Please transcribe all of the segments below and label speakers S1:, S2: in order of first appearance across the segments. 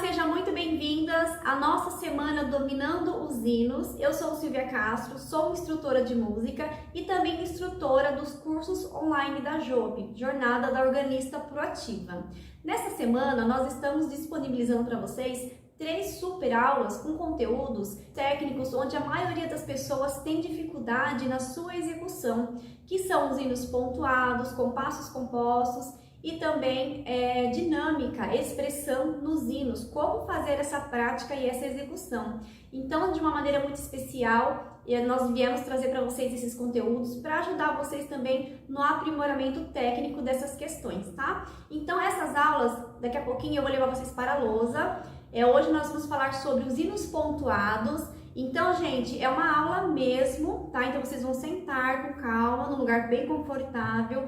S1: sejam muito bem-vindas à nossa semana Dominando os Hinos. Eu sou Silvia Castro, sou instrutora de música e também instrutora dos cursos online da JOP, Jornada da Organista Proativa. Nessa semana, nós estamos disponibilizando para vocês 3 super aulas com conteúdos técnicos onde a maioria das pessoas tem dificuldade na sua execução, que são os hinos pontuados, compassos compostos e também dinâmica, expressão nos hinos, como fazer essa prática e essa execução. Então, de uma maneira muito especial, nós viemos trazer para vocês esses conteúdos para ajudar vocês também no aprimoramento técnico dessas questões, tá? Então, essas aulas, daqui a pouquinho eu vou levar vocês para a lousa. Hoje nós vamos falar sobre os hinos pontuados. Então, gente, é uma aula mesmo, tá? Então, vocês vão sentar com calma, num lugar bem confortável.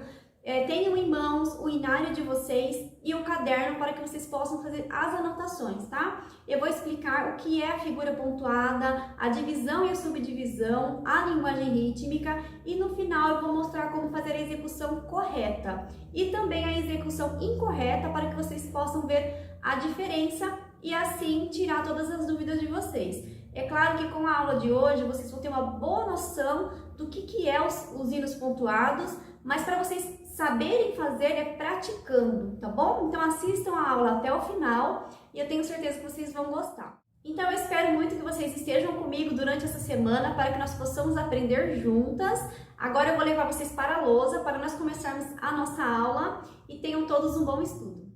S1: Tenham em mãos o inário de vocês e o caderno para que vocês possam fazer as anotações, tá? Eu vou explicar o que é a figura pontuada, a divisão e a subdivisão, a linguagem rítmica e no final eu vou mostrar como fazer a execução correta e também a execução incorreta para que vocês possam ver a diferença e assim tirar todas as dúvidas de vocês. É claro que com a aula de hoje vocês vão ter uma boa noção do que é os hinos pontuados, mas para vocês saberem fazer é praticando, tá bom? Então assistam a aula até o final e eu tenho certeza que vocês vão gostar. Então eu espero muito que vocês estejam comigo durante essa semana para que nós possamos aprender juntas. Agora eu vou levar vocês para a lousa para nós começarmos a nossa aula e tenham todos um bom estudo.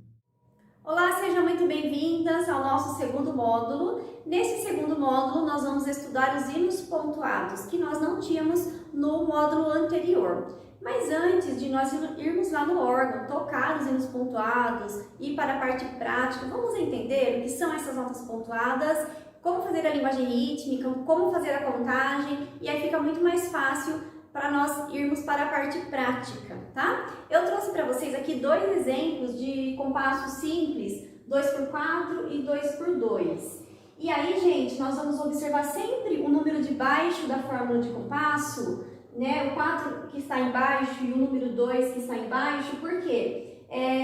S1: Olá, sejam muito bem-vindas ao nosso segundo módulo. Nesse segundo módulo, nós vamos estudar os hinos pontuados, que nós não tínhamos no módulo anterior. Mas antes de nós irmos lá no órgão, tocar os hinos pontuados e para a parte prática, vamos entender o que são essas notas pontuadas, como fazer a linguagem rítmica, como fazer a contagem, e aí fica muito mais fácil para nós irmos para a parte prática, tá? Eu trouxe para vocês aqui 2 exemplos de compassos simples, 2x4 e 2x2. E aí, gente, nós vamos observar sempre o número de baixo da fórmula de compasso, né? O 4 que está embaixo e o número 2 que está embaixo, por quê?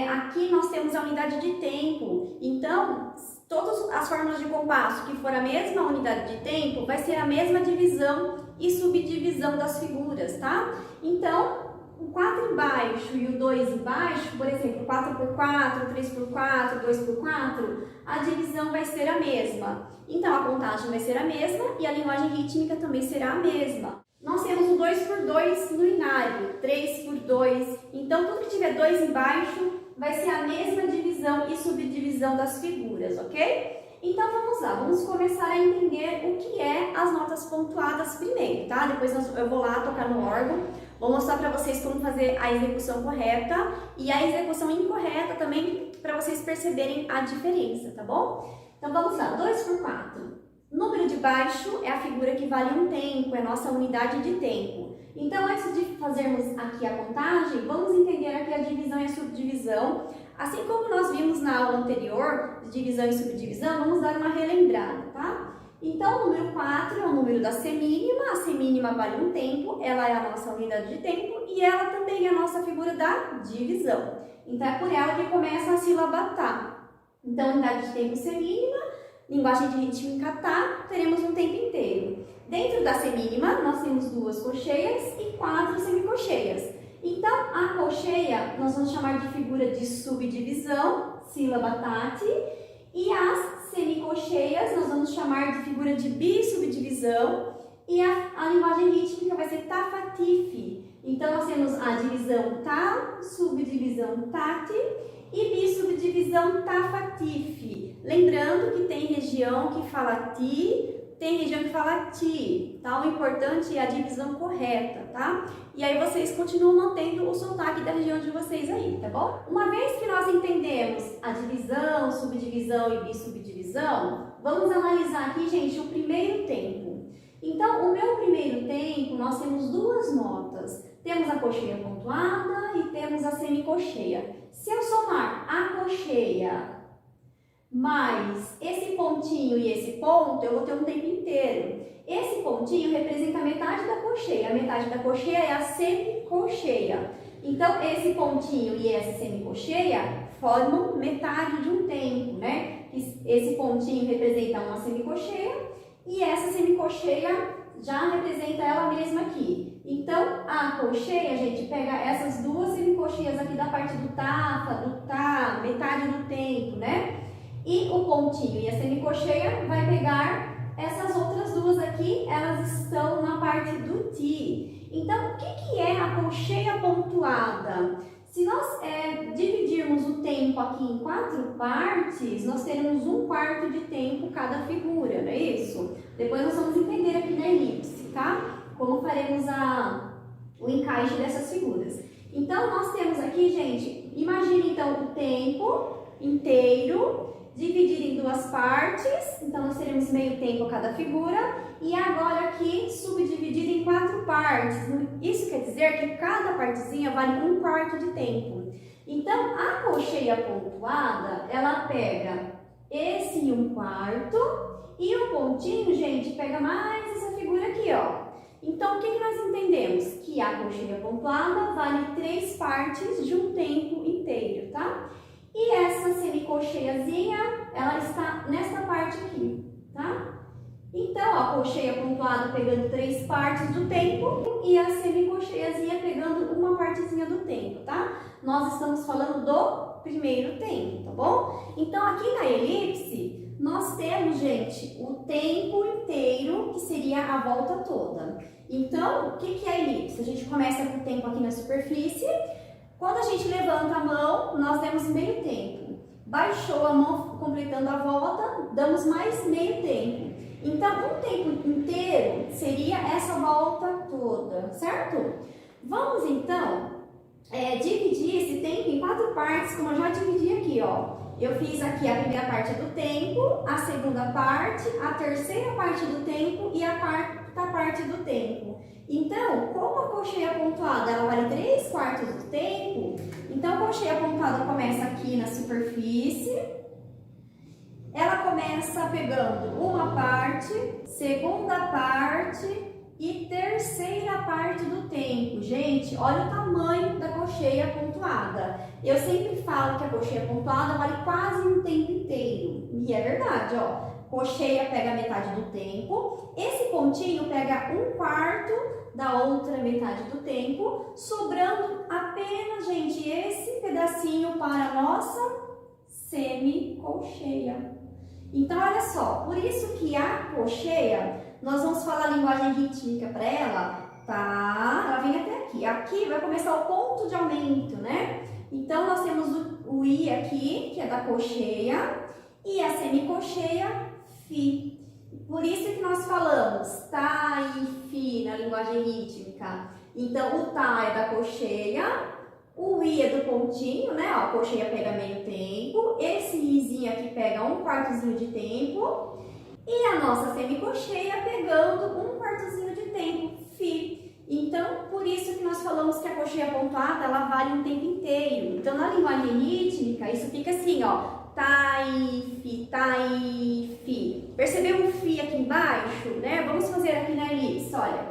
S1: Aqui nós temos a unidade de tempo, então todas as fórmulas de compasso que for a mesma unidade de tempo, vai ser a mesma divisão e subdivisão das figuras, tá? Então, o 4 embaixo e o 2 embaixo, por exemplo, 4x4, 3x4, 2x4, a divisão vai ser a mesma. Então, a contagem vai ser a mesma e a linguagem rítmica também será a mesma. Nós temos o 2x2 no inário, 3x2, então tudo que tiver 2 embaixo vai ser a mesma divisão e subdivisão das figuras, ok? Então vamos lá, vamos começar a entender o que é as notas pontuadas primeiro, tá? Depois eu vou lá tocar no órgão, vou mostrar para vocês como fazer a execução correta e a execução incorreta também para vocês perceberem a diferença, tá bom? Então vamos lá, 2x4. Número de baixo é a figura que vale um tempo, é a nossa unidade de tempo. Então, antes de fazermos aqui a contagem, vamos entender aqui a divisão e a subdivisão. Assim como nós vimos na aula anterior, de divisão e subdivisão, vamos dar uma relembrada, tá? Então, o número 4 é o número da semínima, a semínima vale um tempo, ela é a nossa unidade de tempo e ela também é a nossa figura da divisão. Então, é por ela que começa a sílaba tá. Então, unidade de tempo semínima, linguagem de rítmica tá, teremos um tempo inteiro. Dentro da semínima, nós temos 2 colcheias e 4 semicolcheias. Então, a colcheia nós vamos chamar de figura de subdivisão, sílaba tate, e as semicolcheias nós vamos chamar de figura de bissubdivisão, e a linguagem rítmica vai ser tafatife. Então, nós temos a divisão tá, subdivisão tate, e bissubdivisão tafatife. Lembrando que tem região que fala ti, tem região que fala ti, tá? O importante é a divisão correta, tá? E aí vocês continuam mantendo o sotaque da região de vocês aí, tá bom? Uma vez que nós entendemos a divisão, subdivisão e bissubdivisão, vamos analisar aqui, gente, o primeiro tempo. Então, o meu primeiro tempo, nós temos 2 notas. Temos a colcheia pontuada e temos a semicolcheia. Se eu somar a colcheia mais esse pontinho e esse ponto, eu vou ter um tempo inteiro. Esse pontinho representa a metade da colcheia. A metade da colcheia é a semicolcheia. Então, esse pontinho e essa semicolcheia formam metade de um tempo, né? esse pontinho representa uma semicolcheia e essa semicolcheia já representa ela mesma aqui. Então, a colcheia, gente, pega essas duas semicolcheias aqui da parte do tá, metade do tempo, né? E o pontinho e a semicolcheia vai pegar essas outras duas aqui, elas estão na parte do ti. Então, o que é a colcheia pontuada? Se nós dividirmos o tempo aqui em 4 partes, nós teremos 1/4 de tempo cada figura, não é isso? Depois nós vamos entender aqui na elipse, tá? Como faremos o encaixe dessas figuras. Então, nós temos aqui, gente, imagine então o tempo inteiro dividido em 2 partes, então nós teremos meio tempo cada figura, e agora aqui subdividido em 4 partes. Isso quer dizer que cada partezinha vale 1/4 de tempo. Então, a colcheia pontuada, ela pega esse 1/4 e o pontinho, gente, pega mais essa figura aqui, ó. Então, o que nós entendemos? Que a colcheia pontuada vale 3 partes de um tempo inteiro, tá? E essa semicolcheiazinha, ela está nessa parte aqui, tá? Então, a colcheia pontuada pegando 3 partes do tempo e a semicolcheiazinha pegando uma partezinha do tempo, tá? Nós estamos falando do primeiro tempo, tá bom? Então, aqui na elipse, nós temos, gente, o tempo inteiro, que seria a volta toda. Então, o que é a elipse? A gente começa com o tempo aqui na superfície. Quando a gente levanta a mão, nós demos meio tempo. Baixou a mão, completando a volta, damos mais meio tempo. Então, um tempo inteiro seria essa volta toda, certo? Vamos, então, dividir esse tempo em 4 partes, como eu já dividi aqui, ó. Eu fiz aqui a primeira parte do tempo, a segunda parte, a terceira parte do tempo e a quarta parte do tempo. Então, como a colcheia pontuada ela vale 3/4 do tempo, então a colcheia pontuada começa aqui na superfície, ela começa pegando uma parte, segunda parte e terceira parte do tempo. Gente, olha o tamanho da colcheia pontuada. Eu sempre falo que a colcheia pontuada vale quase um tempo inteiro. E é verdade, ó. Colcheia pega metade do tempo, esse pontinho pega 1/4 da outra metade do tempo, sobrando apenas, gente, esse pedacinho para a nossa semicolcheia. Então, olha só, por isso que a colcheia, nós vamos falar a linguagem rítmica para ela, tá? Ela vem até aqui. Aqui vai começar o ponto de aumento, né? Então, nós temos o I aqui, que é da colcheia, e a semicolcheia, Fi. Por isso que nós falamos Tá e Fi na linguagem rítmica. Então, o Tá é da colcheia, o I é do pontinho, né? Ó, a colcheia pega meio tempo, esse Izinho aqui pega 1/4zinho de tempo, e a nossa semicolcheia pegando 1/4zinho de tempo, Fi. Então, por isso que nós falamos que a colcheia pontuada, ela vale um tempo inteiro. Então, na linguagem rítmica, isso fica assim, ó. Tá e Fi, tá e Fi. Percebeu o Fi aqui embaixo, né? Vamos fazer aqui na elipse, olha.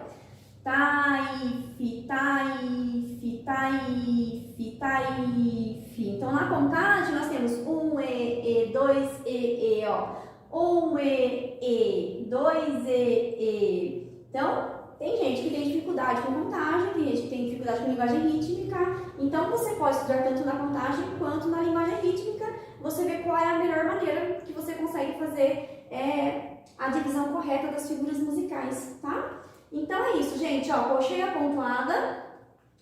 S1: Tá e Fi, tá e Fi, tá e Fi, tá e Fi. Então, na contagem, nós temos 1 E, 2 E, ó. 1 E, 2 E. Então, tem gente que tem dificuldade com contagem, tem gente que tem dificuldade com linguagem rítmica. Então, você pode estudar tanto na contagem quanto na linguagem rítmica. Você vê qual é a melhor maneira que você consegue fazer a divisão correta das figuras musicais, tá? Então, é isso, gente. Ó, colcheia pontuada,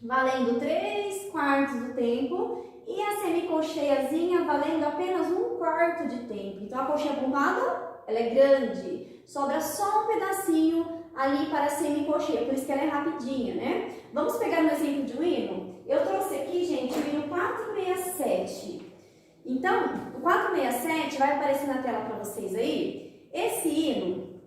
S1: valendo 3/4 do tempo. E a semicolcheiazinha valendo apenas 1/4 de tempo. Então, a colcheia pontuada, ela é grande. Sobra só um pedacinho ali para a semicolcheia, por isso que ela é rapidinha, né? Vamos pegar um exemplo de um hino? Eu trouxe aqui, gente, o hino 467. Então, o 467 vai aparecer na tela para vocês aí. Esse hino,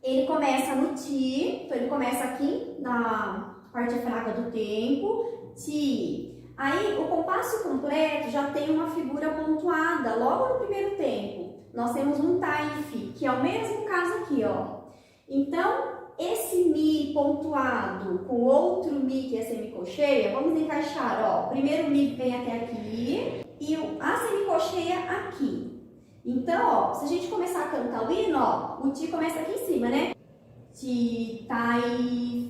S1: ele começa no Ti, então ele começa aqui na parte fraca do tempo, Ti. Aí, o compasso completo já tem uma figura pontuada logo no primeiro tempo. Nós temos um Tá e Fi, que é o mesmo caso aqui, ó. Então, esse Mi pontuado com outro Mi, que é semicolcheia, vamos encaixar, ó. O primeiro Mi vem até aqui e a semicolcheia aqui. Então, ó, se a gente começar a cantar o hino, ó, o ti começa aqui em cima, né? Ti, tai,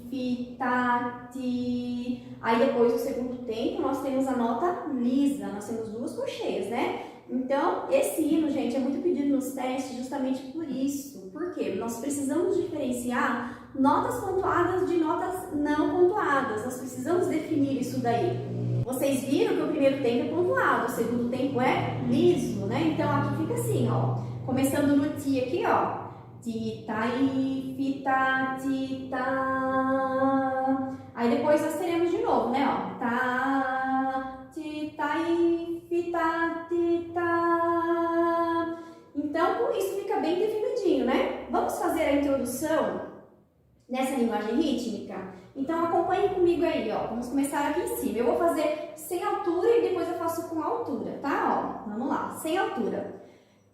S1: fi, ta, ti. Aí depois do segundo tempo nós temos a nota lisa, nós temos duas cocheias, né? Então, esse hino, gente, é muito pedido nos testes justamente por isso. Por quê? Nós precisamos diferenciar notas pontuadas de notas não pontuadas. Nós precisamos definir isso daí. Vocês viram que o primeiro tempo é pontuado, o segundo tempo é liso, né? Então, aqui fica assim, ó. Começando no ti aqui, ó. Ti, tai, fi, ta, ti, ta. Aí depois nós teremos de novo, né? Ó. Ta, ti, tai, fi, ta, ti, ta. Então, com isso fica bem definidinho, né? Vamos fazer a introdução nessa linguagem rítmica? Então, acompanhe comigo aí, ó. Vamos começar aqui em cima. Eu vou fazer sem altura e depois eu faço com altura, tá? Ó, vamos lá, sem altura.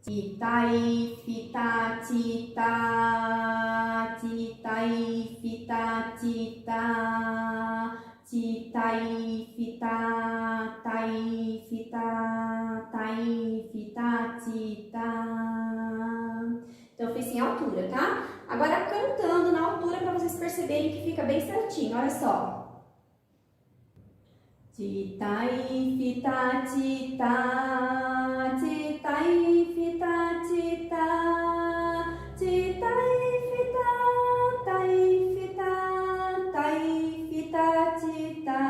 S1: Ti, tai, fi, ta, ti, ta. Ti, tai, fi, ta, ti, ta. Ti, tai, fi, ta. Tai, fi, ta. Tai, fi, ta, ti, ta. Então, eu fiz sem altura, tá? Agora, cantando na altura para vocês perceberem que fica bem certinho. Olha só. Ti, tai, fi, ta, ti, ta. Ti, tai, fi, ta, ti, ta. Ti, tai, fi, ta. Tai, fi, ta. Tai, fi, ta, ti, ta.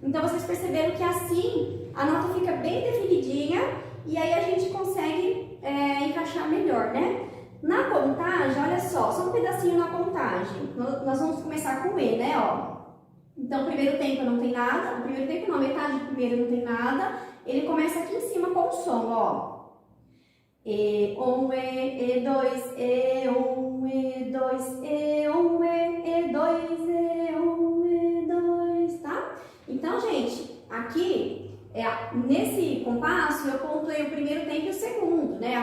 S1: Então, vocês perceberam que assim a nota fica bem definidinha e aí a gente consegue encaixar melhor, né? Na contagem, olha só um pedacinho na contagem. Nós vamos começar com E, né, ó. Então, o primeiro tempo não tem nada, o primeiro tempo não, metade do primeiro não tem nada. Ele começa aqui em cima com o som, ó. E1, E2, E1, E2, E1, E2, E1, E2, tá? Então, gente, aqui... nesse compasso eu pontuei o primeiro tempo e o segundo, né?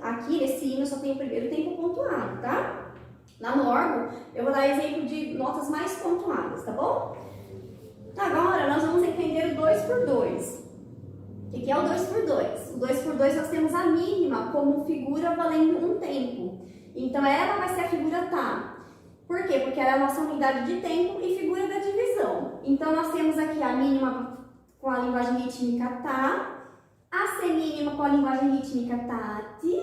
S1: Aqui nesse hino eu só tenho o primeiro tempo pontuado, tá? Lá no órgão eu vou dar exemplo de notas mais pontuadas, tá bom? Agora nós vamos entender o 2 por 2. O que é o 2 por 2? O 2 por 2 nós temos a mínima como figura valendo um tempo. Então ela vai ser a figura tá. Por quê? Porque ela é a nossa unidade de tempo e figura da divisão. Então nós temos aqui a mínima com a linguagem rítmica tá, a semínima com a linguagem rítmica tati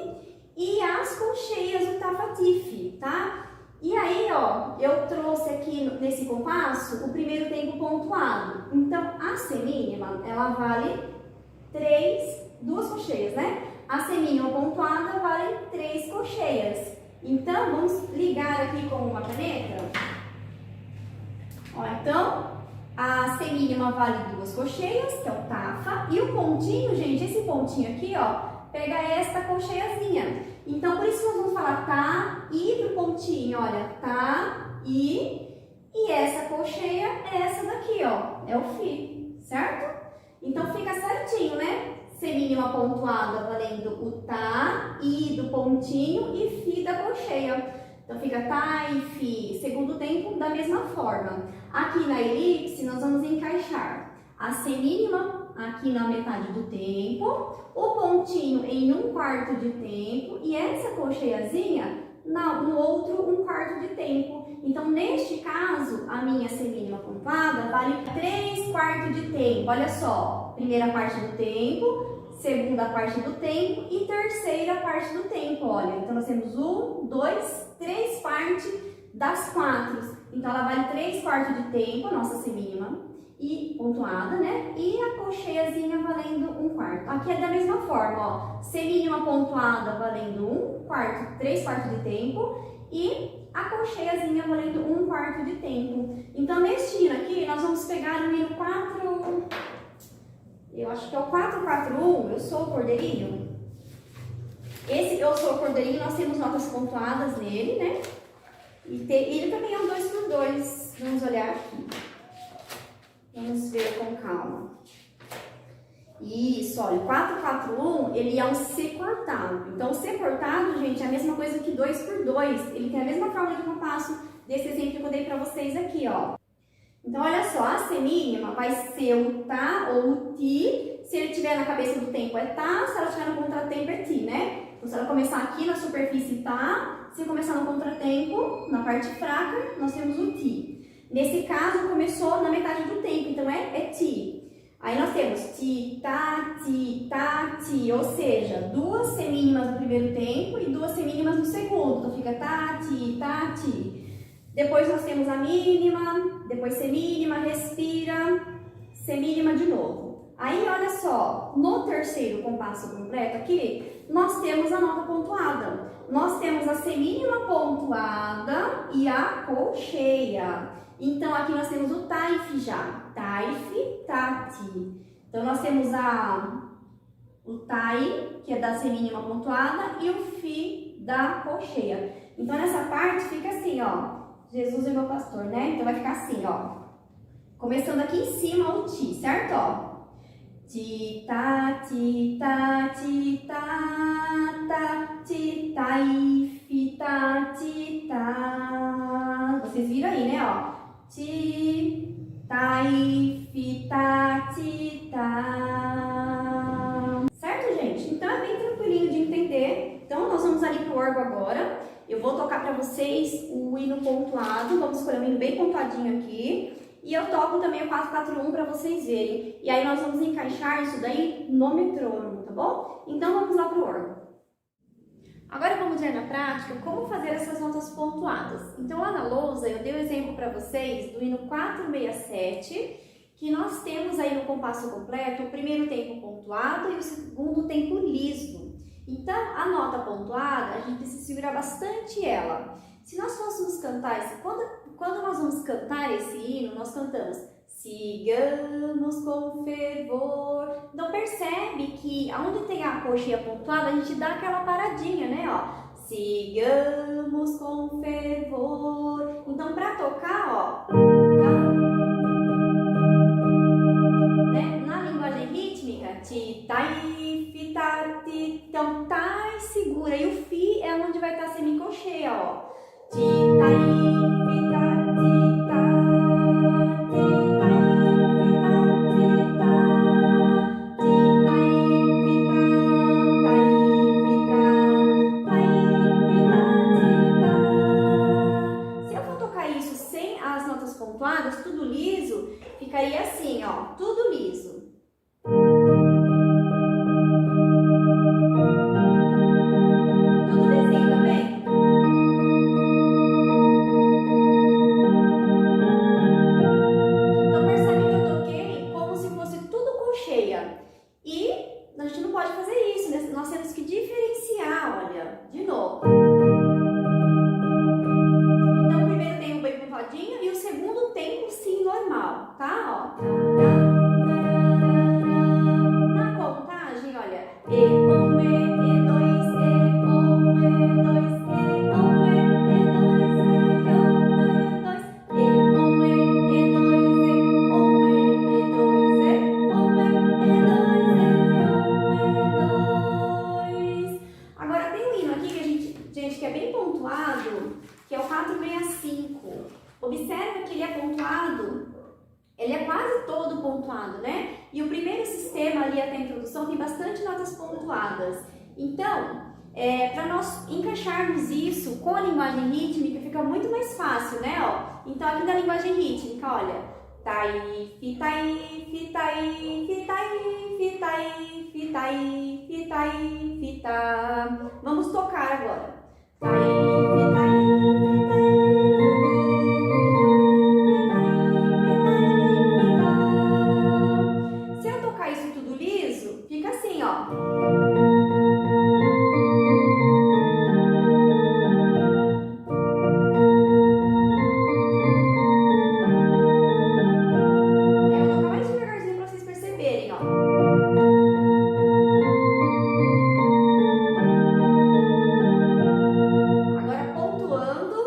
S1: e as colcheias o tafatif, tá? E aí, ó, eu trouxe aqui nesse compasso o primeiro tempo pontuado. Então, a semínima, ela vale duas colcheias, né? A semínima pontuada vale 3 colcheias. Então, vamos ligar aqui com uma caneta. Ó, então... a semínima vale 2 colcheias, que é o tafa, e o pontinho, gente, esse pontinho aqui, ó, pega esta colcheiazinha. Então, por isso nós vamos falar tá, e pro pontinho, olha, tá, e essa colcheia é essa daqui, ó, é o fi, certo? Então, fica certinho, né? Semínima pontuada valendo o tá, i do pontinho e fi da colcheia. Então, fica tá e fi, segundo tempo da mesma forma. Aqui na elipse, nós vamos encaixar a semínima aqui na metade do tempo, o pontinho em 1/4 de tempo e essa colcheiazinha no outro 1/4 de tempo. Então, neste caso, a minha semínima pontuada vale 3/4 de tempo. Olha só, primeira parte do tempo, segunda parte do tempo e terceira parte do tempo, olha. Então, nós temos 1, 2, 3 partes das 4. Então, ela vale 3/4 de tempo, a nossa semínima, e pontuada, né? E a colcheiazinha valendo 1/4. Aqui é da mesma forma, ó. Semínima pontuada valendo 1/4, 3/4 de tempo e a colcheiazinha valendo 1/4 de tempo. Então, neste hino aqui, nós vamos pegar o hino 4... Eu acho que é o 441, eu sou o cordeirinho. Esse eu sou o cordeirinho, nós temos notas pontuadas nele, né? E ele também é um 2 por 2. Vamos olhar aqui. Vamos ver com calma. Isso, olha, o 441, ele é um C cortado. Então, o C cortado, gente, é a mesma coisa que 2 por 2. Ele tem a mesma forma de compasso desse exemplo que eu dei pra vocês aqui, ó. Então, olha só, a semínima vai ser o tá ou o ti Se ele estiver na cabeça do tempo é tá, se ela estiver no contratempo é ti, né? Então, se ela começar aqui na superfície tá, se começar no contratempo, na parte fraca, nós temos o ti. Nesse caso, começou na metade do tempo, então é ti. Aí nós temos ti, tá, ti, ou seja, duas semínimas no primeiro tempo e duas semínimas no segundo. Então fica tá, ti. Depois nós temos a mínima, depois semínima, respira, semínima de novo. Aí olha só, no terceiro compasso completo aqui, nós temos a nota pontuada. Nós temos a semínima pontuada e a colcheia. Então aqui nós temos o taif já, taif, tati. Então nós temos o tai, que é da semínima pontuada, e o fi da colcheia. Então nessa parte fica assim, ó, Jesus é meu pastor, né? Então vai ficar assim, ó. Começando aqui em cima o ti, certo? Ó. Ti, ta, ti, ta, ti, ta, ti, tai, fi, ta, ti, ta. Vocês viram aí, né? Ó. Ti, tai, fi, ta, ti, ta. Certo, gente? Então é bem tranquilinho de entender. Então nós vamos ali pro órgão agora. Eu vou tocar para vocês o hino pontuado. Vamos escolher um hino bem pontuadinho aqui. E eu toco também o 441 para vocês verem. E aí nós vamos encaixar isso daí no metrônomo, tá bom? Então vamos lá pro órgão. Agora vamos ver na prática como fazer essas notas pontuadas. Então lá na lousa eu dei o exemplo para vocês do hino 467, que nós temos aí no compasso completo o primeiro tempo pontuado e o segundo tempo liso. Então a nota pontuada a gente precisa segurar bastante ela. Se nós fôssemos cantar quando nós vamos cantar esse hino, nós cantamos sigamos com fervor. Então percebe que aonde tem a colcheia pontuada, a gente dá aquela paradinha, né? Ó, sigamos com fervor. Então para tocar, ó, né? Na linguagem rítmica, ti, tai, fi, ta, ti. Então tai segura e o fi é onde vai estar a semicolcheia, ó. Ti, tai, fi, ta, ti, ta. Pontuadas, tudo liso, ficaria assim, ó, tudo liso. Tudo lisinho também. Então percebe que eu toquei como se fosse tudo colcheia. E a gente não pode fazer isso, né? Nós temos que diferenciar, olha, de novo. Então o primeiro tempo bem pontuadinho e o segundo tempo sim normal, tá? Ó. Na contagem, olha, E1, E2, E1, E2, E1, E2, E1, E2, E1, E2. Agora tem um hino aqui que a gente que é bem pontuado, que é o 465. Observa que ele é pontuado, ele é quase todo pontuado, né? E o primeiro sistema ali até a introdução tem bastante notas pontuadas. Então, para nós encaixarmos isso com a linguagem rítmica fica muito mais fácil, né? Ó, então aqui na linguagem rítmica, olha, tai, fi, tai, fi, tai, fi, tai, fi, tai, fi, tai, fi, tai, fi, ta. Vamos tocar agora. Tai, fi, tai, fi, tai. Isso tudo liso, fica assim, ó. Eu vou tocar mais devagarzinho para vocês perceberem, ó. Agora pontuando.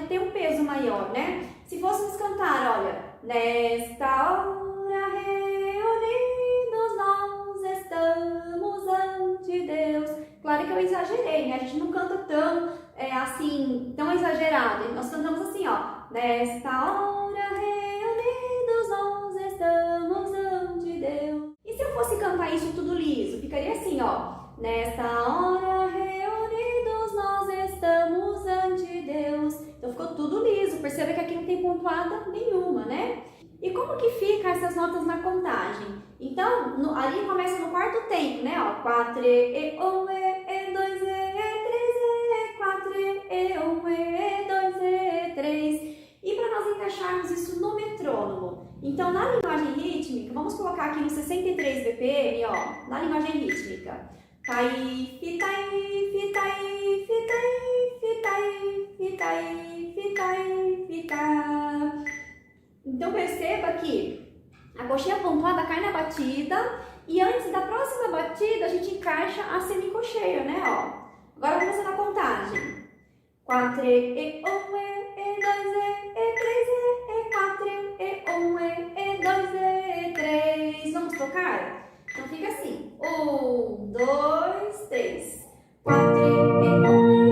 S1: Tem um peso maior, né? Se fôssemos cantar, olha, nesta hora reunidos nós estamos ante Deus. Claro que eu exagerei, né? A gente não canta tão assim, tão exagerado. Nós cantamos assim, ó. Nesta hora reunidos nós estamos ante Deus. E se eu fosse cantar isso tudo liso? Ficaria assim, ó. Nesta hora reunidos nós estamos ante Deus. Então ficou tudo liso. Perceba que aqui não tem pontuada nenhuma, né? E como que fica essas notas na contagem? Então, ali começa no quarto tempo, né? Ó, 4 e 1 e 2 e 3 e 4 e 1 e 2 e 3. E para nós encaixarmos isso no metrônomo, então na linguagem rítmica, vamos colocar aqui no 63 BPM, ó, na linguagem rítmica. Tai, fitai, fitai, fitai, fitai, fitai, fitai, fitai. Então perceba que a coxinha pontuada cai na batida e antes da próxima batida a gente encaixa a semicocheia, né? Ó. Agora vamos fazer a contagem. 4 e 1 e 2 e 4 e 1 e 2 e 3. Vamos tocar? Então fica assim. 1, 2, 3. 4 e 1 e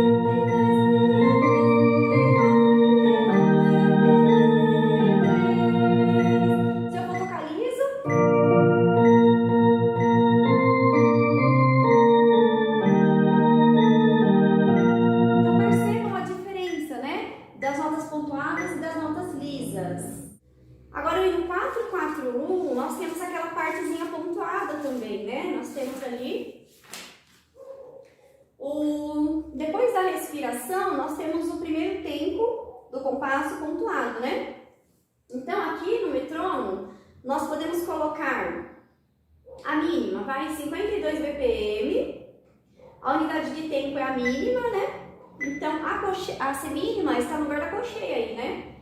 S1: 4-4-1, nós temos aquela partezinha pontuada também, né? Nós temos ali depois da respiração, nós temos o primeiro tempo do compasso pontuado, né? Então, aqui no metrônomo, nós podemos colocar a mínima, vai 52 BPM, a unidade de tempo é a mínima, né? Então, a semínima está no lugar da cocheia aí, né?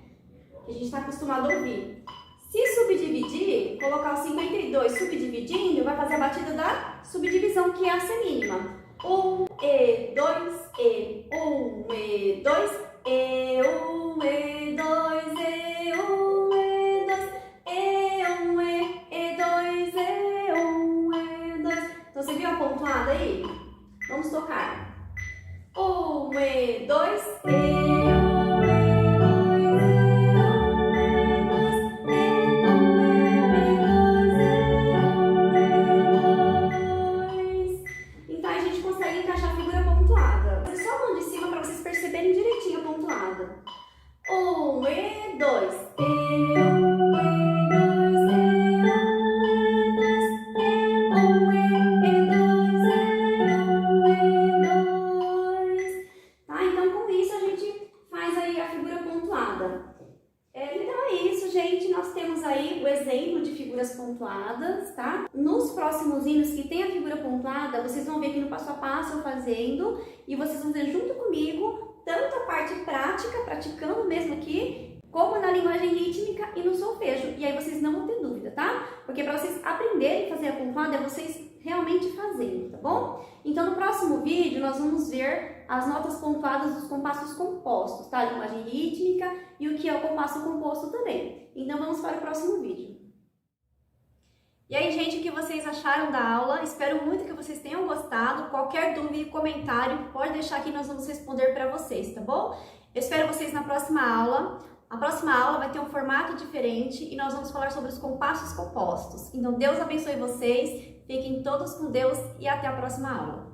S1: Que a gente está acostumado a ouvir. Se subdividir, colocar o 52 subdividindo, vai fazer a batida da subdivisão, que é a semínima. 1 e 2 e 1 e 2 e 1 e 2 e 1 e 2 e 1 e 2 e 1 e 2. Então você viu a pontuada aí? Vamos tocar. 1 e 2 e 1. O exemplo de figuras pontuadas, tá? Nos próximos hinos que tem a figura pontuada, vocês vão ver aqui no passo a passo eu fazendo e vocês vão ver junto comigo tanto a parte prática, praticando mesmo aqui, como na linguagem rítmica e no solfejo. E aí vocês não vão ter dúvida, tá? Porque para vocês aprenderem a fazer a pontuada é vocês realmente fazendo, tá bom? Então no próximo vídeo nós vamos ver as notas pontuadas dos compassos compostos, tá? A linguagem rítmica e o que é o compasso composto também. Então vamos para o próximo vídeo. E aí, gente, o que vocês acharam da aula? Espero muito que vocês tenham gostado. Qualquer dúvida e comentário, pode deixar aqui, nós vamos responder para vocês, tá bom? Eu espero vocês na próxima aula. A próxima aula vai ter um formato diferente e nós vamos falar sobre os compassos compostos. Então, Deus abençoe vocês, fiquem todos com Deus e até a próxima aula.